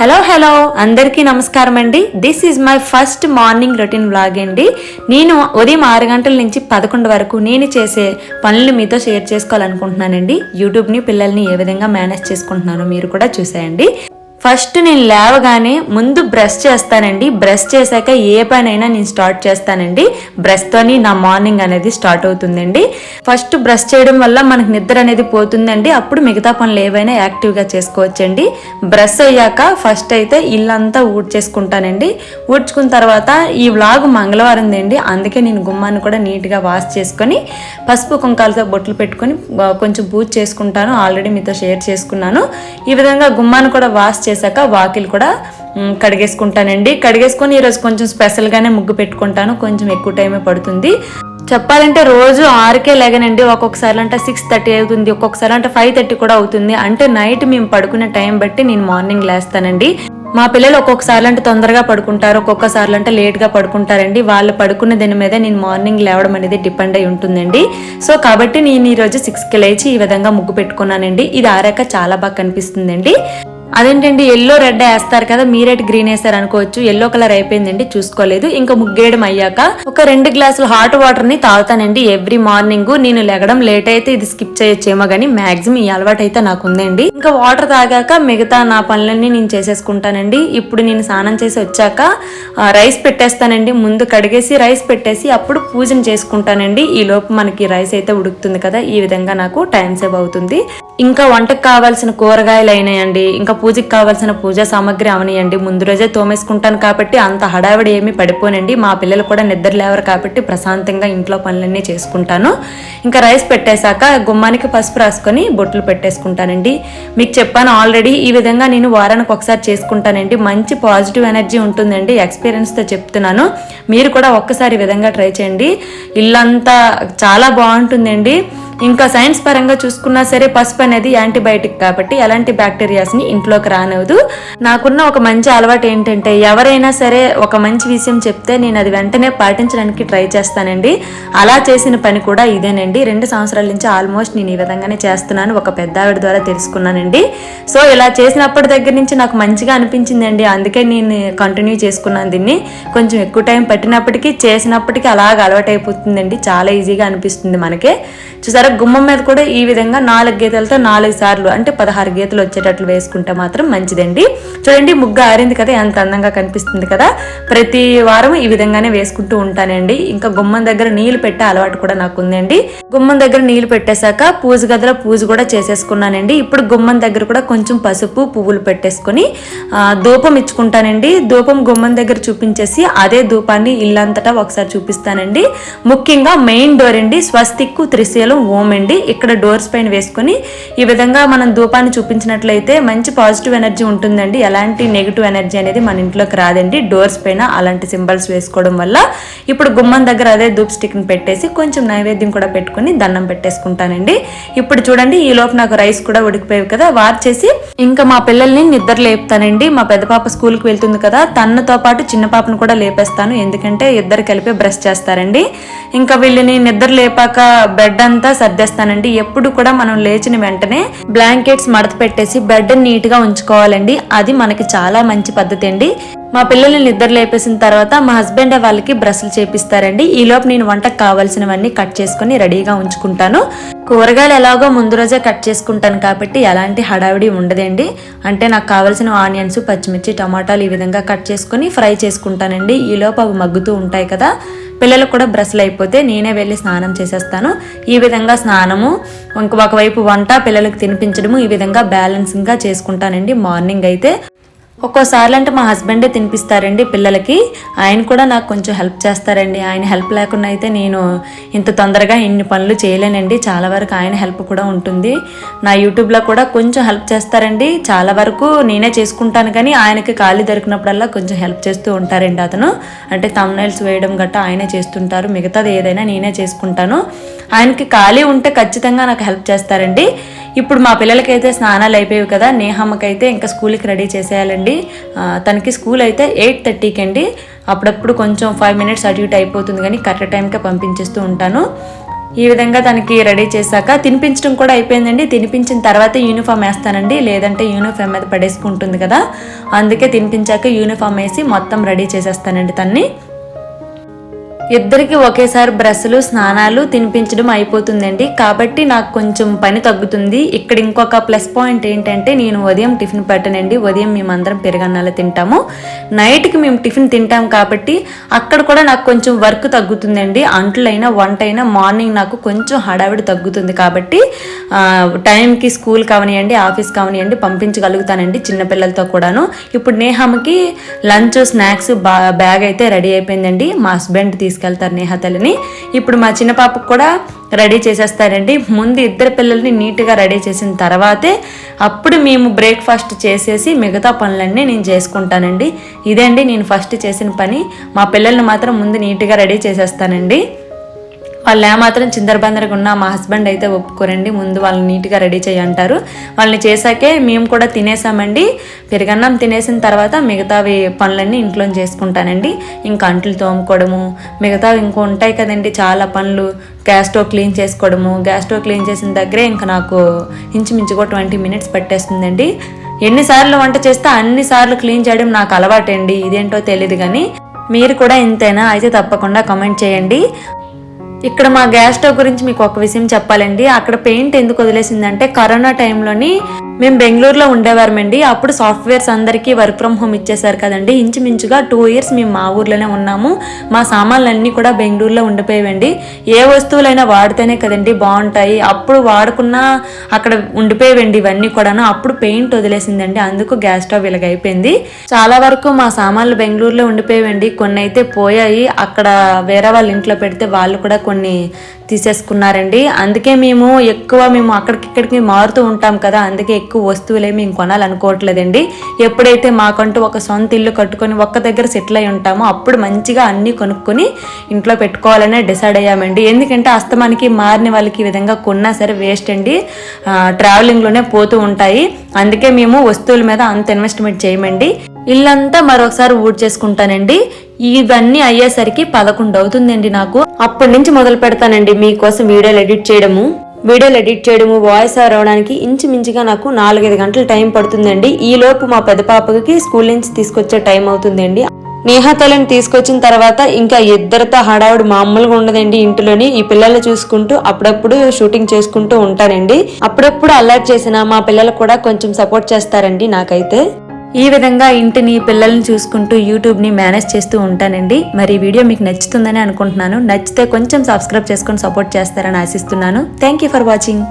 Hello అందరికీ నమస్కారం అండి. This is my first morning routine vlog అండి. నేను ఉదయం 6 గంటల నుంచి 11 వరకు నేను చేసే పనులు మీతో షేర్ చేసుకోవాలనుకుంటున్నానండి. యూట్యూబ్ని పిల్లల్ని ఏ విధంగా మేనేజ్ చేసుకుంటున్నానో మీరు కూడా చూసేయండి. ఫస్ట్ నేను లేవగానే ముందు బ్రష్ చేస్తానండి. బ్రష్ చేశాక ఏ పనైనా నేను స్టార్ట్ చేస్తానండి. బ్రష్తోని నా మార్నింగ్ అనేది స్టార్ట్ అవుతుందండి. ఫస్ట్ బ్రష్ చేయడం వల్ల మనకు నిద్ర అనేది పోతుందండి. అప్పుడు మిగతా పనులు ఏవైనా యాక్టివ్గా చేసుకోవచ్చండి. బ్రష్ అయ్యాక ఫస్ట్ అయితే ఇల్లంతా ఊడ్చేసుకుంటానండి. ఊడ్చుకున్న తర్వాత ఈ వ్లాగ్ మంగళవారం అండి, అందుకే నేను గుమ్మాన్ని కూడా నీట్గా వాష్ చేసుకొని పసుపు కుంకాలతో బొట్లు పెట్టుకొని కొంచెం పూజ చేసుకుంటాను. ఆల్రెడీ మీతో షేర్ చేసుకున్నాను. ఈ విధంగా గుమ్మాన్ని కూడా వాష్ చేశాక వాకిలు కూడా కడిగేసుకుంటానండి. కడిగేసుకొని ఈరోజు కొంచెం స్పెషల్గానే ముగ్గు పెట్టుకుంటాను. కొంచెం ఎక్కువ టైమే పడుతుంది. చెప్పాలంటే రోజు 6కే లేగనండి. ఒక్కొక్కసారి అంటే 6:30 అవుతుంది, ఒక్కొక్కసారి అంటే 5:30 కూడా అవుతుంది. అంటే నైట్ మేము పడుకునే టైం బట్టి నేను మార్నింగ్ లేస్తానండి. మా పిల్లలు ఒక్కొక్కసారి అంటే తొందరగా పడుకుంటారు, ఒక్కొక్కసారి అంటే లేట్గా పడుకుంటారండి. వాళ్ళు పడుకున్న దాని మీద నేను మార్నింగ్ లేవడం అనేది డిపెండ్ అయి ఉంటుందండి. సో కాబట్టి నేను ఈరోజు 6కి లేచి ఈ విధంగా ముగ్గు పెట్టుకున్నానండి. ఇది ఆరాక చాలా బాగా కనిపిస్తుందండి. అదేంటండి ఎల్లో రెడ్ వేస్తారు కదా, మీరేటి గ్రీన్ వేస్తారు అనుకోవచ్చు. ఎల్లో కలర్ అయిపోయిందండి, చూసుకోలేదు. ఇంకా ముగ్గేయడం అయ్యాక ఒక 2 గ్లాసులు హాట్ వాటర్ ని తాగుతానండి ఎవ్రీ మార్నింగ్. నేను లెగడం లేట్ అయితే ఇది స్కిప్ చేయొచ్చేమో కానీ మాక్సిమం ఈ అలవాటు అయితే నాకు ఉందండి. ఇంకా వాటర్ తాగాక మిగతా నా పనులన్నీ నేను చేసేసుకుంటానండి. ఇప్పుడు నేను స్నానం చేసి వచ్చాక రైస్ పెట్టేస్తానండి. ముందు కడిగేసి రైస్ పెట్టేసి అప్పుడు పూజను చేసుకుంటానండి. ఈ లోపు మనకి రైస్ అయితే ఉడుకుతుంది కదా, ఈ విధంగా నాకు టైం సేవ్ అవుతుంది. ఇంకా వంటకు కావాల్సిన కూరగాయలు అయినాయండి, ఇంకా పూజకి కావాల్సిన పూజా సామాగ్రి అవనియండి. ముందు రోజే తోమేసుకుంటాను కాబట్టి అంత హడావిడి ఏమీ పడిపోనండి. మా పిల్లలు కూడా నిద్ర లేవరు కాబట్టి ప్రశాంతంగా ఇంట్లో పనులన్నీ చేసుకుంటాను. ఇంకా రైస్ పెట్టేశాక గుమ్మానికి పసుపు రాసుకొని బొట్లు పెట్టేసుకుంటానండి. మీకు చెప్పాను ఆల్రెడీ, ఈ విధంగా నేను వారానికి ఒకసారి చేసుకుంటానండి. మంచి పాజిటివ్ ఎనర్జీ ఉంటుందండి. ఎక్స్పీరియన్స్తో చెప్తున్నాను. మీరు కూడా ఒక్కసారి ఈ విధంగా ట్రై చేయండి. ఇల్లంతా చాలా బాగుంటుందండి. ఇంకా సైన్స్ పరంగా చూసుకున్నా సరే పసుపు అనేది యాంటీబయాటిక్ కాబట్టి ఎలాంటి బ్యాక్టీరియాస్ని ఇంట్లోకి రానివ్వదు. నాకున్న ఒక మంచి అలవాటు ఏంటంటే ఎవరైనా సరే ఒక మంచి విషయం చెప్తే నేను అది వెంటనే పాటించడానికి ట్రై చేస్తానండి. అలా చేసిన పని కూడా ఇదేనండి. 2 సంవత్సరాల నుంచి ఆల్మోస్ట్ నేను ఈ విధంగానే చేస్తున్నాను. ఒక పెద్ద ఆవిడ ద్వారా తెలుసుకున్నానండి. సో ఇలా చేసినప్పటి దగ్గర నుంచి నాకు మంచిగా అనిపించిందండి. అందుకే నేను కంటిన్యూ చేసుకున్నాను దీన్ని. కొంచెం ఎక్కువ టైం పట్టినప్పటికీ చేసినప్పటికీ అలాగ అలవాటు అయిపోతుందండి. చాలా ఈజీగా అనిపిస్తుంది మనకే. చూసారా, గుమ్మం మీద కూడా ఈ విధంగా 4 గీతలతో 4 సార్లు అంటే 16 గీతలు వచ్చేటట్లు వేసుకుంటే మాత్రం మంచిదండి. చూడండి ముగ్గు ఆరింది కదా, ఎంత అందంగా కనిపిస్తుంది కదా. ప్రతి వారం ఈ విధంగానే వేసుకుంటూ ఉంటానండి. ఇంకా గుమ్మం దగ్గర నీళ్లు పెట్టే అలవాటు కూడా నాకు ఉందండి. గుమ్మం దగ్గర నీళ్లు పెట్టేశాక పూజ గదిలో పూజ కూడా చేసేసుకున్నానండి. ఇప్పుడు గుమ్మం దగ్గర కూడా కొంచెం పసుపు పువ్వులు పెట్టేసుకొని ధూపం ఇచ్చుకుంటానండి. ధూపం గుమ్మం దగ్గర చూపించేసి అదే ధూపాన్ని ఇల్లంతటా ఒకసారి చూపిస్తానండి. ముఖ్యంగా మెయిన్ డోర్ అండి, స్వస్తిక్కు త్రిశూలం ఓం అండి. ఇక్కడ డోర్స్ పైన వేసుకొని ఈ విధంగా మనం ధూపాన్ని చూపించినట్లయితే మంచి పాజిటివ్ ఎనర్జీ ఉంటుందండి. ఎలాంటి నెగిటివ్ ఎనర్జీ అనేది మన ఇంట్లోకి రాదండి డోర్స్ పైన అలాంటి సింబల్స్ వేసుకోవడం వల్ల. ఇప్పుడు గుమ్మం దగ్గర అదే ధూప్ స్టిక్ని పెట్టేసి కొంచెం నైవేద్యం కూడా పెట్టుకుని దండం పెట్టేసుకుంటానండి. ఇప్పుడు చూడండి ఈ లోపు నాకు రైస్ కూడా ఉడికిపోయావు కదా, వార్చేసి ఇంకా మా పిల్లల్ని నిద్ర లేపుతానండి. మా పెద్ద పాప స్కూల్కి వెళ్తుంది కదా, తనతో పాటు చిన్న పాపను కూడా లేపేస్తాను. ఎందుకంటే ఇద్దరు కలిపి బ్రష్ చేస్తారండి. ఇంకా వీళ్ళని నిద్ర లేపాక బెడ్ అంతా సర్దేస్తానండి. ఎప్పుడు కూడా మనం లేచిన వెంటనే బ్లాంకెట్స్ మడత పెట్టేసి బెడ్ నీట్ గా ఉంచుకోవాలండి. అది మనకి చాలా మంచి పద్ధతి అండి. మా పిల్లల్ని నిద్ర లేపేసిన తర్వాత మా హస్బెండ్ వాళ్ళకి బ్రష్లు చేపిస్తారండి. ఈ లోపు నేను వంటకు కావాల్సినవన్నీ కట్ చేసుకుని రెడీగా ఉంచుకుంటాను. కూరగాయలు ఎలాగో ముందు రోజే కట్ చేసుకుంటాను కాబట్టి ఎలాంటి హడావిడి ఉండదండి. అంటే నాకు కావాల్సిన ఆనియన్స్, పచ్చిమిర్చి, టమాటాలు ఈ విధంగా కట్ చేసుకుని ఫ్రై చేసుకుంటానండి. ఈ లోపు అవి మగ్గుతూ ఉంటాయి కదా. పిల్లలకు కూడా బ్రష్లు అయిపోతే నేనే వెళ్ళి స్నానం చేసేస్తాను. ఈ విధంగా స్నానము, ఒకవైపు వంట, పిల్లలకు తినిపించడము ఈ విధంగా బ్యాలెన్సింగ్గా చేసుకుంటానండి మార్నింగ్ అయితే. ఒక్కోసార్లు అంటే మా హస్బెండే తినిపిస్తారండి పిల్లలకి. ఆయన కూడా నాకు కొంచెం హెల్ప్ చేస్తారండి. ఆయన హెల్ప్ లేకుండా అయితే నేను ఇంత తొందరగా ఇన్ని పనులు చేయలేనండి. చాలా వరకు ఆయన హెల్ప్ కూడా ఉంటుంది. నా యూట్యూబ్లో కూడా కొంచెం హెల్ప్ చేస్తారండి. చాలా వరకు నేనే చేసుకుంటాను కానీ ఆయనకి ఖాళీ దొరికినప్పుడల్లా కొంచెం హెల్ప్ చేస్తూ ఉంటారండి అతను. అంటే థంబ్నెయిల్స్ వేయడం గట్టా ఆయనే చేస్తుంటారు. మిగతాది ఏదైనా నేనే చేసుకుంటాను. ఆయనకి ఖాళీ ఉంటే ఖచ్చితంగా నాకు హెల్ప్ చేస్తారండి. ఇప్పుడు మా పిల్లలకైతే స్నానాలు అయిపోయాయి కదా, నేహమ్మకైతే ఇంకా స్కూల్కి రెడీ చేసేయాలండి. తనకి స్కూల్ అయితే 8:30కి అండి. అప్పుడప్పుడు కొంచెం 5 మినిట్స్ అటు ఇటు అయిపోతుంది కానీ కరెక్ట్ టైంకే పంపించేస్తూ ఉంటాను. ఈ విధంగా తనకి రెడీ చేశాక తినిపించడం కూడా అయిపోయిందండి. తినిపించిన తర్వాత యూనిఫామ్ వేస్తానండి, లేదంటే యూనిఫామ్ మీద పడేసుకుంటుంది కదా, అందుకే తినిపించాక యూనిఫామ్ వేసి మొత్తం రెడీ చేసేస్తానండి తన్ని. ఇద్దరికి ఒకేసారి బ్రష్లు స్నానాలు తినిపించడం అయిపోతుందండి, కాబట్టి నాకు కొంచెం పని తగ్గుతుంది. ఇక్కడ ఇంకొక ప్లస్ పాయింట్ ఏంటంటే నేను ఉదయం టిఫిన్ పెట్టనండి. ఉదయం మేమందరం పెరుగన్నాలు తింటాము, నైట్కి మేము టిఫిన్ తింటాం కాబట్టి అక్కడ కూడా నాకు కొంచెం వర్క్ తగ్గుతుందండి. అంట్లైనా వంట అయినా మార్నింగ్ నాకు కొంచెం హడావిడి తగ్గుతుంది కాబట్టి టైంకి స్కూల్ కావనియండి ఆఫీస్ కావనియండి పంపించగలుగుతానండి చిన్నపిల్లలతో కూడాను. ఇప్పుడు నేహమ్మకి లంచ్ స్నాక్స్ బ్యాగ్ అయితే రెడీ అయిపోయిందండి. మా హస్బెండ్ తీసుకెళ్తారు నేహతల్ని. ఇప్పుడు మా చిన్న పాపకు కూడా రెడీ చేసేస్తారండి. ముందు ఇద్దరు పిల్లల్ని నీట్గా రెడీ చేసిన తర్వాతే అప్పుడు మేము బ్రేక్ఫాస్ట్ చేసేసి మిగతా పనులన్నీ నేను చేసుకుంటానండి. ఇదండి నేను ఫస్ట్ చేసిన పని. మా పిల్లల్ని మాత్రం ముందు నీట్గా రెడీ చేసేస్తానండి. వాళ్ళు ఏమాత్రం చిందరబందరగా ఉన్నా మా హస్బెండ్ అయితే ఒప్పుకోరండి, ముందు వాళ్ళని నీట్గా రెడీ చేయంటారు. వాళ్ళని చేశాకే మేము కూడా తినేసామండి. పెరుగన్నం తినేసిన తర్వాత మిగతావి పనులన్నీ ఇంట్లో చేసుకుంటానండి. ఇంకా అంట్లు తోముకోవడము మిగతావి ఇంకో ఉంటాయి కదండి చాలా పనులు. గ్యాస్ స్టవ్ క్లీన్ చేసుకోవడము, గ్యాస్ స్టవ్ క్లీన్ చేసిన దగ్గరే ఇంకా నాకు ఇంచుమించుగా 20 minutes పట్టేస్తుందండి. ఎన్నిసార్లు వంట చేస్తే అన్నిసార్లు క్లీన్ చేయడం నాకు అలవాటండి, ఇదేంటో తెలియదు కానీ మీరు కూడా ఇంతేనా అయితే తప్పకుండా కామెంట్ చేయండి. ఇక్కడ మా గ్యాస్ స్టవ్ గురించి మీకు ఒక విషయం చెప్పాలండి. అక్కడ పెయింట్ ఎందుకు వదిలేసిందంటే కరోనా టైంలోని మేము బెంగళూరులో ఉండేవారమండి. అప్పుడు సాఫ్ట్వేర్స్ అందరికీ వర్క్ ఫ్రమ్ హోమ్ ఇచ్చేసారు కదండి. ఇంచుమించుగా 2 years మేము మా ఊర్లోనే ఉన్నాము. మా సామాన్లన్నీ కూడా బెంగళూరులో ఉండిపోయేవండి. ఏ వస్తువులైనా వాడితేనే కదండి బాగుంటాయి, అప్పుడు వాడుకున్నా అక్కడ ఉండిపోయేవండి ఇవన్నీ కూడాను. అప్పుడు పెయింట్ వదిలేసిందండి, అందుకు గ్యాస్ స్టవ్ ఇలాగ అయిపోయింది. చాలా వరకు మా సామాన్లు బెంగళూరులో ఉండిపోయేవండి, కొన్ని అయితే పోయాయి. అక్కడ వేరే వాళ్ళ ఇంట్లో పెడితే వాళ్ళు కూడా కొన్ని తీసేసుకున్నారండి. అందుకే మేము అక్కడికిక్కడికి మారుతూ ఉంటాం కదా, అందుకే ఎక్కువ వస్తువులే మేము కొనాలనుకోవట్లేదండి. ఎప్పుడైతే మాకంటూ ఒక సొంత ఇల్లు కట్టుకొని ఒక్క దగ్గర సెటిల్ అయి ఉంటామో అప్పుడు మంచిగా అన్నీ కొనుక్కొని ఇంట్లో పెట్టుకోవాలనే డిసైడ్ అయ్యామండి. ఎందుకంటే అస్తమానికి మారిన వాళ్ళకి ఈ విధంగా కొన్నా సరే వేస్ట్ అండి, ట్రావెలింగ్లోనే పోతూ ఉంటాయి. అందుకే మేము వస్తువుల మీద అంత ఇన్వెస్ట్మెంట్ చేయమండి. ఇల్లంతా మరొకసారి ఊడ్ చేసుకుంటానండి. ఇవన్నీ అయ్యేసరికి 11 అవుతుందండి నాకు. అప్పటి నుంచి మొదలు పెడతానండి మీకోసం వీడియోలు ఎడిట్ చేయడము వాయిస్ ఓవర్ అవడానికి ఇంచుమించుగా నాకు 4-5 గంటలు టైం పడుతుందండి. ఈ లోపు మా పెద్ద పాపకి స్కూల్ నుంచి తీసుకొచ్చే టైం అవుతుందండి. నేహతలని తీసుకొచ్చిన తర్వాత ఇంకా ఇద్దరితో హడావుడు మామూలుగా ఉండదండి ఇంట్లోని. ఈ పిల్లల్ని చూసుకుంటూ అప్పుడప్పుడు షూటింగ్ చేసుకుంటూ ఉంటానండి. అప్పుడప్పుడు అలర్ట్ చేసిన మా పిల్లలు కూడా కొంచెం సపోర్ట్ చేస్తారండి నాకైతే. ఈ విధంగా ఇంటిని పిల్లల్ని చూసుకుంటూ యూట్యూబ్ని మేనేజ్ చేస్తూ ఉంటానండి. మరి ఈ వీడియో మీకు నచ్చుతుందని అనుకుంటున్నాను. నచ్చితే కొంచెం సబ్స్క్రైబ్ చేసుకొని సపోర్ట్ చేస్తారని ఆశిస్తున్నాను. Thank you for watching.